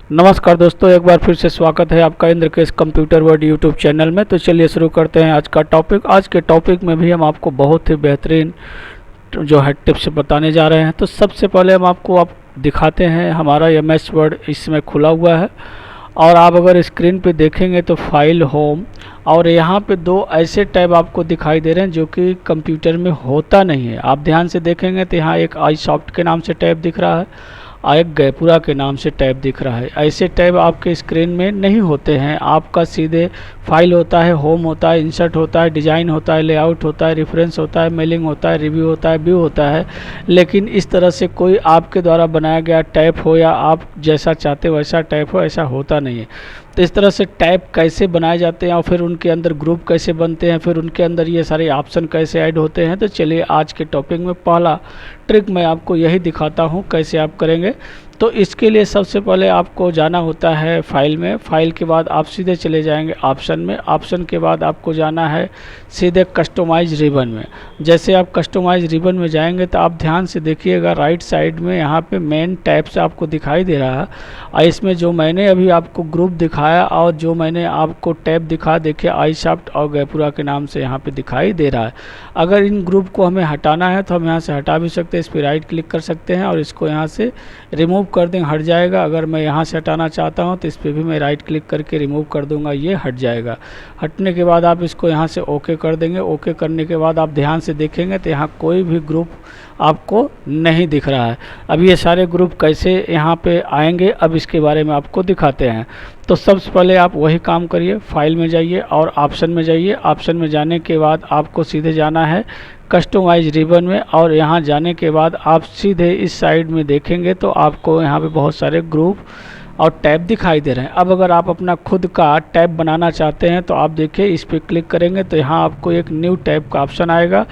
नमस्कार दोस्तों, एक बार फिर से स्वागत है आपका इंद्रकेश कंप्यूटर वर्ल्ड यूट्यूब चैनल में। तो चलिए शुरू करते हैं आज का टॉपिक। आज के टॉपिक में भी हम आपको बहुत ही बेहतरीन जो है टिप्स बताने जा रहे हैं। तो सबसे पहले हम आपको दिखाते हैं हमारा MS वर्ड इसमें खुला हुआ है और आप अगर स्क्रीन पे देखेंगे तो फाइल, होम और यहाँ पे दो ऐसे टैब आपको दिखाई दे रहे हैं जो कि कंप्यूटर में होता नहीं है। आप ध्यान से देखेंगे तो यहाँ एक iSoft के नाम से टैब दिख रहा है और एक गैपुरा के नाम से टैब दिख रहा है। ऐसे टैब आपके स्क्रीन में नहीं होते हैं। आपका सीधे फाइल होता है, होम होता है, इंसर्ट होता है, डिज़ाइन होता है, लेआउट होता है, रेफरेंस होता है, मेलिंग होता है, रिव्यू होता है, व्यू होता है। लेकिन इस तरह से कोई आपके द्वारा बनाया गया टैब हो या आप जैसा चाहते हो वैसा टैब हो, ऐसा होता नहीं है। तो इस तरह से टैब कैसे बनाए जाते हैं और फिर उनके अंदर ग्रुप कैसे बनते हैं, फिर उनके अंदर ये सारे ऑप्शन कैसे ऐड होते हैं। तो चलिए आज के टॉपिक में पहला ट्रिक मैं आपको यही दिखाता हूँ कैसे आप करेंगे। तो इसके लिए सबसे पहले आपको जाना होता है फाइल में। फाइल के बाद आप सीधे चले जाएंगे ऑप्शन में। ऑप्शन के बाद आपको जाना है सीधे कस्टमाइज रिबन में। जैसे आप कस्टमाइज रिबन में जाएंगे तो आप ध्यान से देखिएगा, राइट साइड में यहाँ पे मेन टैब से आपको दिखाई दे रहा है और इसमें जो मैंने अभी आपको ग्रुप दिखाया और जो मैंने आपको टैब दिखा, देखिए iSoft और गैपुरा के नाम से यहाँ पे दिखाई दे रहा है। अगर इन ग्रुप को हमें हटाना है तो हम यहाँ से हटा भी सकते हैं। इस पर राइट क्लिक कर सकते हैं और इसको यहाँ से रिमूव कर देंगे, हट जाएगा। अगर मैं यहाँ से हटाना चाहता हूँ तो इस पर भी मैं राइट क्लिक करके रिमूव कर दूंगा, ये हट जाएगा। हटने के बाद आप इसको यहाँ से ओके कर देंगे। ओके करने के बाद आप ध्यान से देखेंगे तो यहाँ कोई भी ग्रुप आपको नहीं दिख रहा है। अब ये सारे ग्रुप कैसे यहाँ पे आएंगे, अब इसके बारे में आपको दिखाते हैं। तो सबसे पहले आप वही काम करिए, फाइल में जाइए और ऑप्शन में जाइए। ऑप्शन में जाने के बाद आपको सीधे जाना है कस्टमाइज रिबन में और यहाँ जाने के बाद आप सीधे इस साइड में देखेंगे तो आपको यहाँ पे बहुत सारे ग्रुप और टैब दिखाई दे रहे हैं। अब अगर आप अपना खुद का टैब बनाना चाहते हैं तो आप देखिए इस पर क्लिक करेंगे तो यहाँ आपको एक न्यू टैब का ऑप्शन आएगा।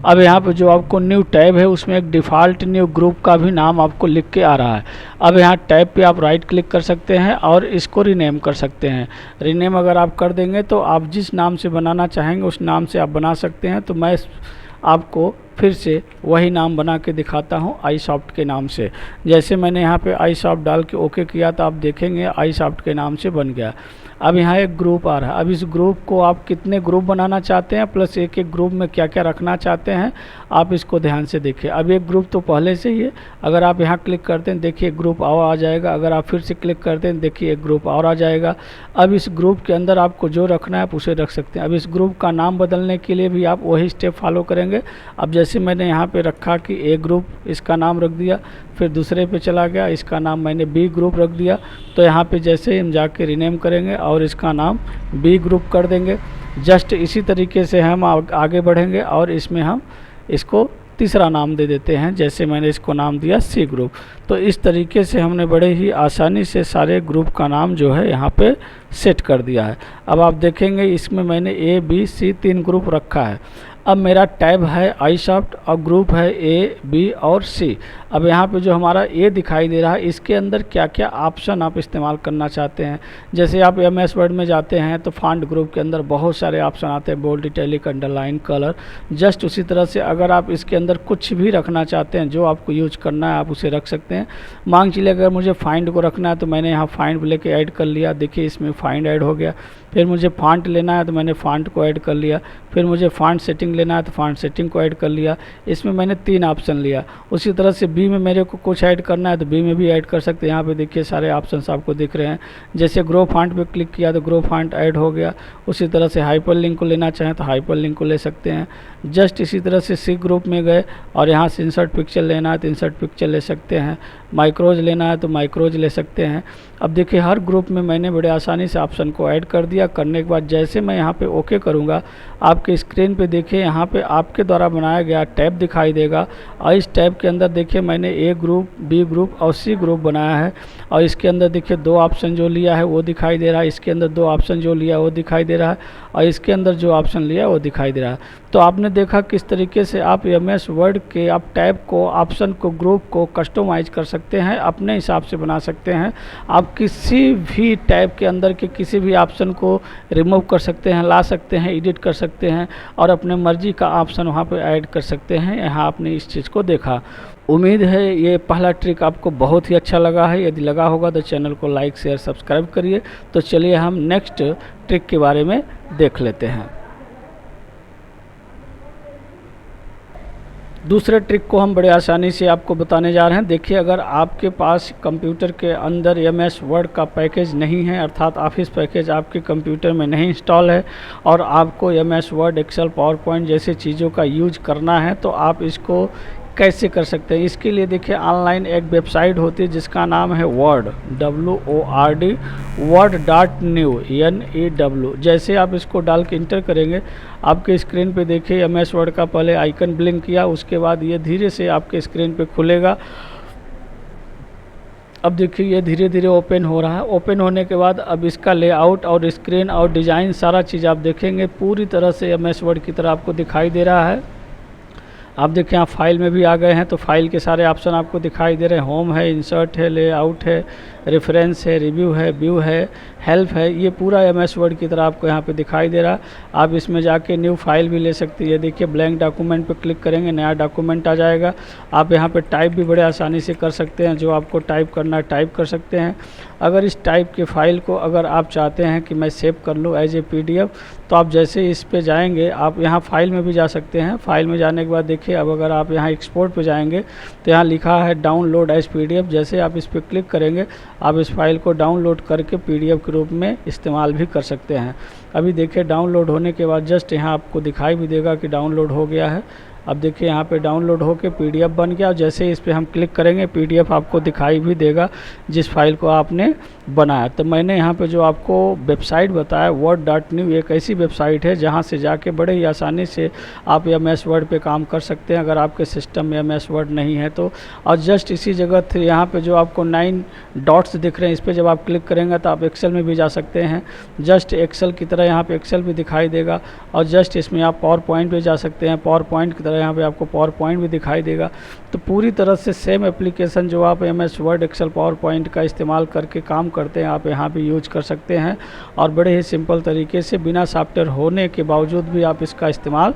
अब यहाँ पे जो आपको न्यू टैब है उसमें एक डिफ़ॉल्ट न्यू ग्रुप का भी नाम आपको लिख के आ रहा है। अब यहाँ टैब पे आप राइट क्लिक कर सकते हैं और इसको रीनेम कर सकते हैं। रीनेम अगर आप कर देंगे तो आप जिस नाम से बनाना चाहेंगे उस नाम से आप बना सकते हैं। तो मैं आपको फिर से वही नाम बना के दिखाता हूँ iSoft के नाम से। जैसे मैंने यहाँ पे iSoft डाल के ओके किया तो आप देखेंगे iSoft के नाम से बन गया। अब यहाँ एक ग्रुप आ रहा है। अब इस ग्रुप को आप कितने ग्रुप बनाना चाहते हैं प्लस एक एक ग्रुप में क्या क्या रखना चाहते हैं आप इसको ध्यान से देखिए। अब एक ग्रुप तो पहले से ही है, अगर आप यहाँ क्लिक करते हैं देखिए ग्रुप और आ जाएगा। अगर आप फिर से क्लिक करते हैं देखिए एक ग्रुप और आ जाएगा। अब इस ग्रुप के अंदर आपको जो रखना है आप उसे रख सकते हैं। अब इस ग्रुप का नाम बदलने के लिए भी आप वही स्टेप फॉलो करेंगे। अब जैसे मैंने यहाँ पे रखा कि ए ग्रुप, इसका नाम रख दिया, फिर दूसरे पे चला गया, इसका नाम मैंने बी ग्रुप रख दिया। तो यहाँ पे जैसे हम जाके रीनेम करेंगे और इसका नाम बी ग्रुप कर देंगे। जस्ट इसी तरीके से हम आगे बढ़ेंगे और इसमें हम इसको तीसरा नाम दे देते हैं। जैसे मैंने इसको नाम दिया सी ग्रुप। तो इस तरीके से हमने बड़े ही आसानी से सारे ग्रुप का नाम जो है यहाँ पे सेट कर दिया है। अब आप देखेंगे इसमें मैंने ए बी सी 3 ग्रुप रखा है। अब मेरा टैब है iSoft और ग्रुप है ए बी और सी। अब यहाँ पे जो हमारा ए दिखाई दे रहा है इसके अंदर क्या क्या ऑप्शन आप इस्तेमाल करना चाहते हैं। जैसे आप MS वर्ड में जाते हैं तो फॉन्ट ग्रुप के अंदर बहुत सारे ऑप्शन आते हैं, bold, italic, underline, colour. Just उसी तरह से अगर आप इसके अंदर कुछ भी रखना चाहते हैं जो आपको यूज करना है आप उसे रख सकते हैं। मान चलिए अगर मुझे फाइंड को रखना है तो मैंने यहाँ फाइंड लेके ऐड कर लिया, देखिए इसमें फाइंड ऐड हो गया। फिर मुझे फॉन्ट लेना है तो मैंने फॉन्ट को ऐड कर लिया। फिर मुझे फॉन्ट सेटिंग लेना है तो फॉन्ट सेटिंग को ऐड कर लिया। इसमें मैंने 3 ऑप्शन लिया। उसी तरह से बी में मेरे को कुछ ऐड करना है तो बी में भी ऐड कर सकते हैं। यहाँ पे देखिए सारे ऑप्शंस आपको दिख रहे हैं। जैसे ग्रो फॉन्ट पे क्लिक किया तो ग्रो फॉन्ट ऐड हो गया। उसी तरह से हाइपर लिंक को लेना चाहें तो हाइपर लिंक को ले सकते हैं। जस्ट इसी तरह से सी ग्रुप में गए और यहाँ से इंसर्ट पिक्चर लेना है तो इंसर्ट पिक्चर ले सकते हैं। माइक्रोज लेना है तो माइक्रोज ले सकते हैं। अब देखिए हर ग्रुप में मैंने बड़े आसानी से ऑप्शन को ऐड कर दिया। करने के बाद जैसे मैं यहाँ पे ओके करूँगा आपके स्क्रीन पे देखिए यहाँ पे आपके द्वारा बनाया गया टैब दिखाई देगा और इस टैब के अंदर देखिए मैंने ए ग्रुप, बी ग्रुप और सी ग्रुप बनाया है और इसके अंदर देखिए 2 ऑप्शन जो लिया है वो दिखाई दे रहा है। इसके अंदर 2 ऑप्शन जो लिया है वो दिखाई दे रहा है और इसके अंदर जो ऑप्शन लिया है वो दिखाई दे रहा है। तो आपने देखा किस तरीके से आप MS वर्ड के आप टैब को, ऑप्शन को, ग्रुप को कस्टमाइज कर सकते हैं, अपने हिसाब से बना सकते हैं। आप किसी भी टैब के अंदर के किसी भी ऑप्शन को रिमूव कर सकते हैं, ला सकते हैं, एडिट कर सकते हैं और अपने मर्जी का ऑप्शन वहाँ पे ऐड कर सकते हैं। यहाँ आपने इस चीज़ को देखा। उम्मीद है ये पहला ट्रिक आपको बहुत ही अच्छा लगा है। यदि लगा होगा तो चैनल को लाइक शेयर सब्सक्राइब करिए। तो चलिए हम नेक्स्ट ट्रिक के बारे में देख लेते हैं। दूसरे ट्रिक को हम बड़े आसानी से आपको बताने जा रहे हैं। देखिए, अगर आपके पास कंप्यूटर के अंदर MS वर्ड का पैकेज नहीं है, अर्थात ऑफिस पैकेज आपके कंप्यूटर में नहीं इंस्टॉल है और आपको MS Word, Excel, PowerPoint जैसे चीज़ों का यूज करना है, तो आप इसको कैसे कर सकते हैं। इसके लिए देखिए, ऑनलाइन एक वेबसाइट होती है जिसका नाम है वर्ड, WORD, word.new, NEW। जैसे आप इसको डाल के इंटर करेंगे, आपके स्क्रीन पे देखिए MS वर्ड का पहले आइकन ब्लिंक किया, उसके बाद ये धीरे से आपके स्क्रीन पे खुलेगा। अब देखिए ये धीरे धीरे ओपन हो रहा है। ओपन होने के बाद अब इसका लेआउट और स्क्रीन और डिज़ाइन सारा चीज़ आप देखेंगे पूरी तरह से MS वर्ड की तरह आपको दिखाई दे रहा है। आप देखिए यहाँ फाइल में भी आ गए हैं, तो फाइल के सारे ऑप्शन आपको दिखाई दे रहे हैं। होम है, इंसर्ट है, लेआउट है, रेफरेंस है, रिव्यू है, व्यू है, हेल्प है। ये पूरा MS वर्ड की तरह आपको यहाँ पे दिखाई दे रहा है। आप इसमें जाके न्यू फाइल भी ले सकते हैं। ये देखिए ब्लैंक डॉक्यूमेंट पे क्लिक करेंगे, नया डॉक्यूमेंट आ जाएगा। आप यहाँ पे टाइप भी बड़े आसानी से कर सकते हैं, जो आपको टाइप करना है टाइप कर सकते हैं। अगर इस टाइप के फाइल को अगर आप चाहते हैं कि मैं सेव कर लूँ एज ए PDF, तो आप जैसे इस पे जाएंगे, आप यहाँ फाइल में भी जा सकते हैं। फाइल में जाने के बाद देखिए, अब अगर आप यहाँ एक्सपोर्ट पे जाएंगे तो यहाँ लिखा है डाउनलोड एज PDF। जैसे आप इस पर क्लिक करेंगे, आप इस फाइल को डाउनलोड करके PDF के रूप में इस्तेमाल भी कर सकते हैं। अभी देखिए डाउनलोड होने के बाद जस्ट यहाँ आपको दिखाई भी देगा कि डाउनलोड हो गया है। अब देखिए यहाँ पे डाउनलोड होके PDF बन गया। जैसे ही इस पर हम क्लिक करेंगे, PDF आपको दिखाई भी देगा जिस फाइल को आपने बनाया। तो मैंने यहाँ पे जो आपको वेबसाइट बताया word.new, एक ऐसी वेबसाइट है जहाँ से जाके बड़े ही आसानी से आप MS वर्ड पे काम कर सकते हैं, अगर आपके सिस्टम में MS वर्ड नहीं है तो। और जस्ट इसी जगह यहाँ पे जो आपको 9 डॉट्स दिख रहे हैं, इस पर जब आप क्लिक करेंगे तो आप एक्सेल में भी जा सकते हैं। जस्ट एक्सेल की तरह यहाँ पे एक्सेल भी दिखाई देगा। और जस्ट इसमें आप पावर पॉइंट पे जा सकते हैं, पावर पॉइंट की तरह यहाँ पे आपको पावर पॉइंट भी दिखाई देगा। तो पूरी तरह से सेम एप्लीकेशन जो आप MS Word, Excel, PowerPoint का इस्तेमाल करके काम करते हैं, आप यहाँ पे यूज कर सकते हैं। और बड़े ही सिंपल तरीके से, बिना सॉफ्टवेयर होने के बावजूद भी आप इसका इस्तेमाल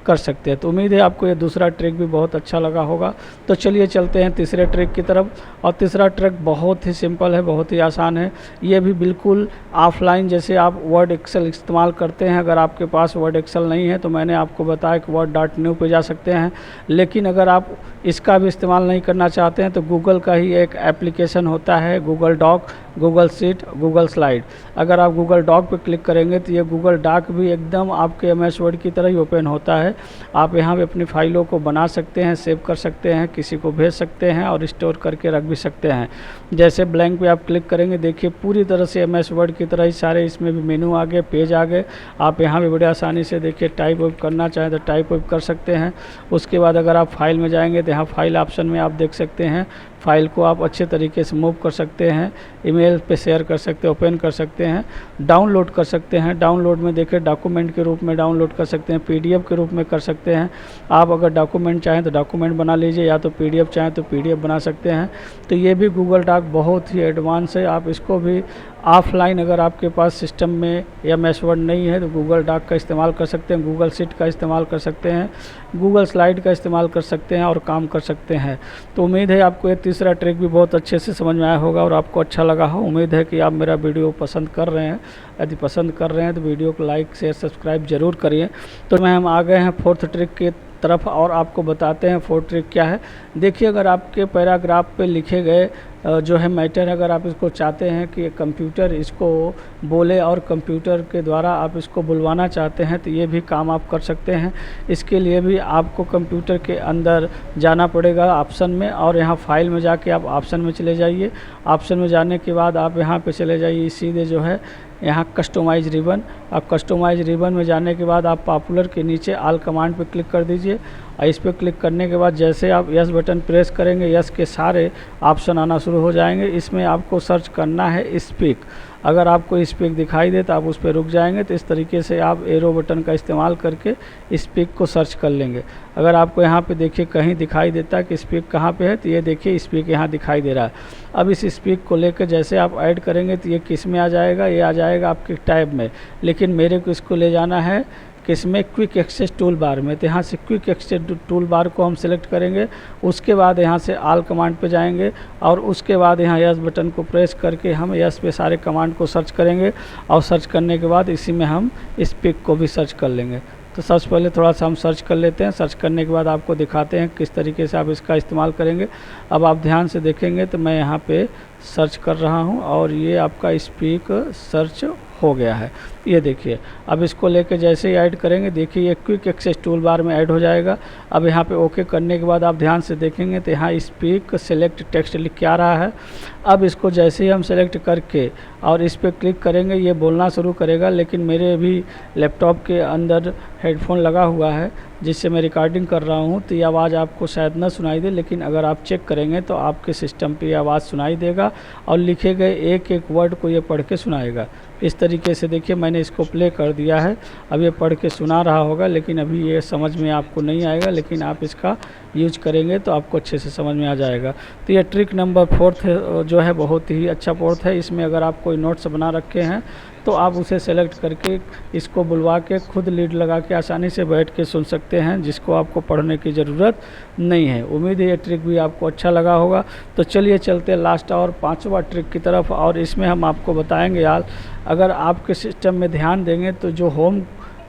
कर सकते हैं। तो उम्मीद है आपको ये दूसरा ट्रिक भी बहुत अच्छा लगा होगा। तो चलिए चलते हैं तीसरे ट्रिक की तरफ। और तीसरा ट्रिक बहुत ही सिंपल है, बहुत ही आसान है। ये भी बिल्कुल ऑफलाइन, जैसे आप वर्ड, एक्सेल इस्तेमाल करते हैं, अगर आपके पास वर्ड, एक्सेल नहीं है तो मैंने आपको बताया कि word.new पे जा सकते हैं। लेकिन अगर आप इसका भी इस्तेमाल नहीं करना चाहते हैं तो गूगल का ही एक एप्लीकेशन होता है, Google Doc, Google Sheet, Google Slide. अगर आप गूगल डॉक पे क्लिक करेंगे तो ये गूगल डॉक भी एकदम आपके MS वर्ड की तरह ही ओपन होता है। आप यहाँ पे अपनी फाइलों को बना सकते हैं, सेव कर सकते हैं, किसी को भेज सकते हैं और स्टोर करके रख भी सकते हैं। जैसे ब्लैंक पे आप क्लिक करेंगे, देखिए पूरी तरह से MS वर्ड की तरह ही सारे इसमें भी मेनू आ गए, पेज आ गए। आप यहाँ पे बड़े आसानी से देखिए टाइप वाइप करना चाहें तो टाइप वाइप कर सकते हैं। उसके बाद अगर आप फाइल में जाएंगे तो यहाँ फाइल ऑप्शन में आप देख सकते हैं, फाइल को आप अच्छे तरीके से मूव कर सकते हैं, ईमेल पे शेयर कर सकते हैं, ओपन कर सकते हैं, डाउनलोड कर सकते हैं। डाउनलोड में देखिए डॉक्यूमेंट के रूप में डाउनलोड कर सकते हैं, PDF के रूप में कर सकते हैं। आप अगर डॉक्यूमेंट चाहें तो डॉक्यूमेंट बना लीजिए, या तो PDF चाहें तो PDF बना सकते हैं। तो ये भी गूगल डॉक बहुत ही एडवांस है। आप इसको भी ऑफलाइन, अगर आपके पास सिस्टम में MS वर्ड नहीं है तो गूगल डॉक का इस्तेमाल कर सकते हैं, गूगल शीट का इस्तेमाल कर सकते हैं, गूगल स्लाइड का इस्तेमाल कर सकते हैं और काम कर सकते हैं। तो उम्मीद है आपको ये तीसरा ट्रिक भी बहुत अच्छे से समझ में आया होगा और आपको अच्छा लगा हो। उम्मीद है कि आप मेरा वीडियो पसंद कर रहे हैं। यदि पसंद कर रहे हैं तो वीडियो को लाइक, शेयर, सब्सक्राइब जरूर करिए। तो हम आ गए हैं फोर्थ ट्रिक की तरफ और आपको बताते हैं फोर्थ ट्रिक क्या है। देखिए, अगर आपके पैराग्राफ पे लिखे गए जो है मैटर, अगर आप इसको चाहते हैं कि कंप्यूटर इसको बोले और कंप्यूटर के द्वारा आप इसको बुलवाना चाहते हैं, तो ये भी काम आप कर सकते हैं। इसके लिए भी आपको कंप्यूटर के अंदर जाना पड़ेगा ऑप्शन में, और यहाँ फाइल में जाके आप ऑप्शन में चले जाइए। ऑप्शन में जाने के बाद आप यहाँ पे चले जाइए सीधे जो है यहाँ कस्टमाइज रिबन। आप कस्टमाइज रिबन में जाने के बाद आप पॉपुलर के नीचे ऑल कमांड पे क्लिक कर दीजिए। इस पर क्लिक करने के बाद जैसे आप यस बटन प्रेस करेंगे, यस के सारे ऑप्शन आना शुरू हो जाएंगे। इसमें आपको सर्च करना है स्पीक। अगर आपको स्पीक दिखाई दे तो आप उस पर रुक जाएंगे। तो इस तरीके से आप एरो बटन का इस्तेमाल करके स्पीक को सर्च कर लेंगे। अगर आपको यहाँ पे देखिए कहीं दिखाई देता है कि स्पीक कहाँ पे है, तो ये देखिए स्पीक यहाँ दिखाई दे रहा है। अब इस स्पीक को लेकर जैसे आप ऐड करेंगे तो ये किस में आ जाएगा, ये आ जाएगा आपके टैब में। लेकिन मेरे को इसको ले जाना है किसमें, क्विक एक्सेस टूल बार में। तो यहाँ से क्विक एक्सेस टूल बार को हम सेलेक्ट करेंगे। उसके बाद यहाँ से ऑल कमांड पे जाएंगे और उसके बाद यहाँ यस बटन को प्रेस करके हम यस पे सारे कमांड को सर्च करेंगे और सर्च करने के बाद इसी में हम इस पिक को भी सर्च कर लेंगे। तो सबसे पहले थोड़ा सा हम सर्च कर लेते हैं। सर्च करने के बाद आपको दिखाते हैं किस तरीके से आप इसका इस्तेमाल करेंगे। अब आप ध्यान से देखेंगे तो मैं यहाँ पे सर्च कर रहा हूँ और ये आपका स्पीक सर्च हो गया है। ये देखिए, अब इसको लेके जैसे ही ऐड करेंगे, देखिए ये क्विक एक्सेस टूल बार में ऐड हो जाएगा। अब यहाँ पे ओके करने के बाद आप ध्यान से देखेंगे तो यहाँ स्पीक सेलेक्ट टेक्स्ट लिख के आ रहा है। अब इसको जैसे ही हम सेलेक्ट करके और इस पर क्लिक करेंगे, ये बोलना शुरू करेगा। लेकिन मेरे भी लैपटॉप के अंदर हेडफोन लगा हुआ है जिससे मैं रिकॉर्डिंग कर रहा हूँ, तो ये आवाज़ आपको शायद ना सुनाई दे, लेकिन अगर आप चेक करेंगे तो आपके सिस्टम पे ये आवाज़ सुनाई देगा और लिखे गए एक एक वर्ड को ये पढ़ के सुनाएगा। इस तरीके से देखिए मैंने इसको प्ले कर दिया है। अब ये पढ़ के सुना रहा होगा, लेकिन अभी ये समझ में आपको नहीं आएगा, लेकिन आप इसका यूज करेंगे तो आपको अच्छे से समझ में आ जाएगा। तो ये ट्रिक नंबर 4 जो है बहुत ही अच्छा पोर्ट है। इसमें अगर आप कोई नोट्स बना रखे हैं तो आप उसे सेलेक्ट करके इसको बुलवा के खुद लीड लगा के आसानी से बैठ के सुन सकते हैं, जिसको आपको पढ़ने की ज़रूरत नहीं है। उम्मीद है ये ट्रिक भी आपको अच्छा लगा होगा। तो चलिए चलते लास्ट और 5वां ट्रिक की तरफ, और इसमें हम आपको बताएंगे यार, अगर आपके सिस्टम में ध्यान देंगे तो जो होम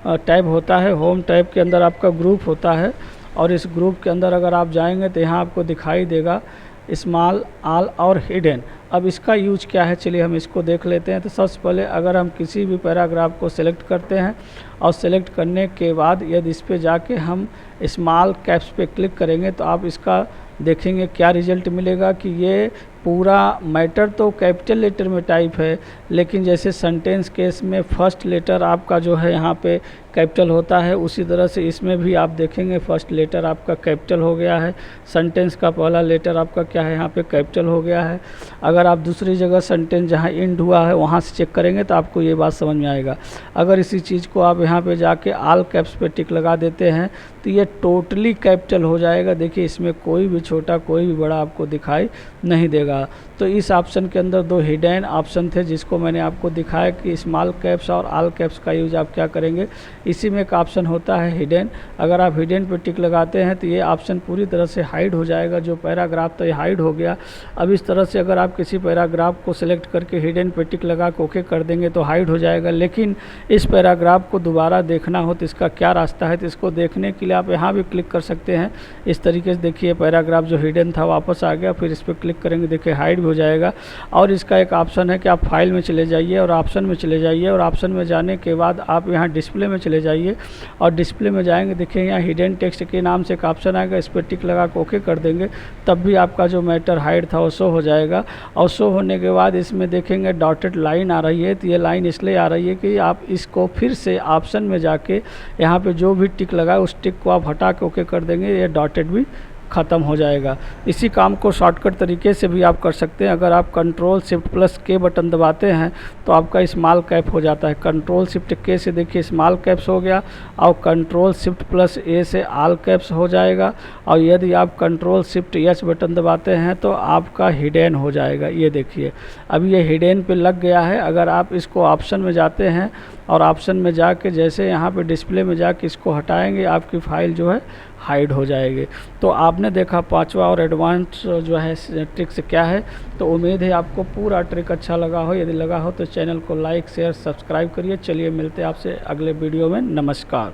टैब होता है, होम टैब के अंदर आपका ग्रुप होता है और इस ग्रुप के अंदर अगर आप जाएंगे तो यहाँ आपको दिखाई देगा स्मॉल, ऑल और हिडन। अब इसका यूज क्या है, चलिए हम इसको देख लेते हैं। तो सबसे पहले अगर हम किसी भी पैराग्राफ को सिलेक्ट करते हैं और सिलेक्ट करने के बाद यदि इस पे जाके हम स्मॉल कैप्स पे क्लिक करेंगे तो आप इसका देखेंगे क्या रिजल्ट मिलेगा कि ये पूरा मैटर तो कैपिटल लेटर में टाइप है, लेकिन जैसे सेंटेंस केस में फर्स्ट लेटर आपका जो है यहाँ पे कैपिटल होता है, उसी तरह से इसमें भी आप देखेंगे फर्स्ट लेटर आपका कैपिटल हो गया है। सेंटेंस का पहला लेटर आपका क्या है यहाँ पे कैपिटल हो गया है। अगर आप दूसरी जगह सेंटेंस जहाँ एंड हुआ है वहाँ से चेक करेंगे तो आपको ये बात समझ में आएगा। अगर इसी चीज़ को आप यहाँ पे जाके ऑल कैप्स पे टिक लगा देते हैं तो ये टोटली कैपिटल हो जाएगा। देखिए इसमें कोई भी छोटा कोई भी बड़ा आपको दिखाई नहीं देगा। तो इस ऑप्शन के अंदर 2 हिडन ऑप्शन थे जिसको मैंने आपको दिखाया कि स्मॉल कैप्स और ऑल कैप्स का यूज आप क्या करेंगे। इसी में एक ऑप्शन होता है हिडन। अगर आप हिडन पे टिक लगाते हैं तो ये ऑप्शन पूरी तरह से हाइड हो जाएगा। जो पैराग्राफ था ये हाइड हो गया। अब इस तरह से अगर आप किसी पैराग्राफ को सिलेक्ट करके हिडन पे टिक लगा के ओके कर देंगे तो हाइड हो जाएगा। लेकिन इस पैराग्राफ को दोबारा देखना हो तो इसका क्या रास्ता है, तो इसको देखने के लिए आप यहाँ भी क्लिक कर सकते हैं। इस तरीके से देखिए पैराग्राफ जो हिडन था वापस आ गया। फिर इस पर क्लिक करेंगे, देखिए हाइड भी हो जाएगा। और इसका एक ऑप्शन है कि आप फाइल में चले जाइए और ऑप्शन में चले जाइए, और ऑप्शन में जाने के बाद आप यहाँ डिस्प्ले में चले जाइए और डिस्प्ले में जाएंगे, देखिए यहाँ हिडन टेक्स्ट के नाम से एक ऑप्शन आएगा। इस पर टिक लगा के ओके कर देंगे तब भी आपका जो मैटर हाइड था वो शो हो जाएगा। और शो होने के बाद इसमें देखेंगे डॉटेड लाइन आ रही है। तो ये लाइन इसलिए आ रही है कि आप इसको फिर से ऑप्शन में जाके यहाँ पे जो भी टिक लगा उस टिक को आप हटा के ओके कर देंगे, ये डॉटेड भी ख़त्म हो जाएगा। इसी काम को शॉर्टकट तरीके से भी आप कर सकते हैं। अगर आप कंट्रोल शिफ्ट प्लस के बटन दबाते हैं तो आपका स्मॉल कैप हो जाता है। कंट्रोल शिफ्ट के से देखिए स्मॉल कैप्स हो गया और कंट्रोल शिफ्ट प्लस ए से ऑल कैप्स हो जाएगा। और यदि आप कंट्रोल शिफ्ट एच बटन दबाते हैं तो आपका हिडन हो जाएगा। ये देखिए अब ये हिडन पे लग गया है। अगर आप इसको ऑप्शन में जाते हैं और ऑप्शन में जाके जैसे यहाँ पे डिस्प्ले में जाके इसको हटाएंगे, आपकी फ़ाइल जो है हाइड हो जाएगी। तो आपने देखा 5वां और एडवांस जो है ट्रिक्स क्या है। तो उम्मीद है आपको पूरा ट्रिक अच्छा लगा हो। यदि लगा हो तो चैनल को लाइक शेयर सब्सक्राइब करिए। चलिए मिलते हैं आपसे अगले वीडियो में। नमस्कार।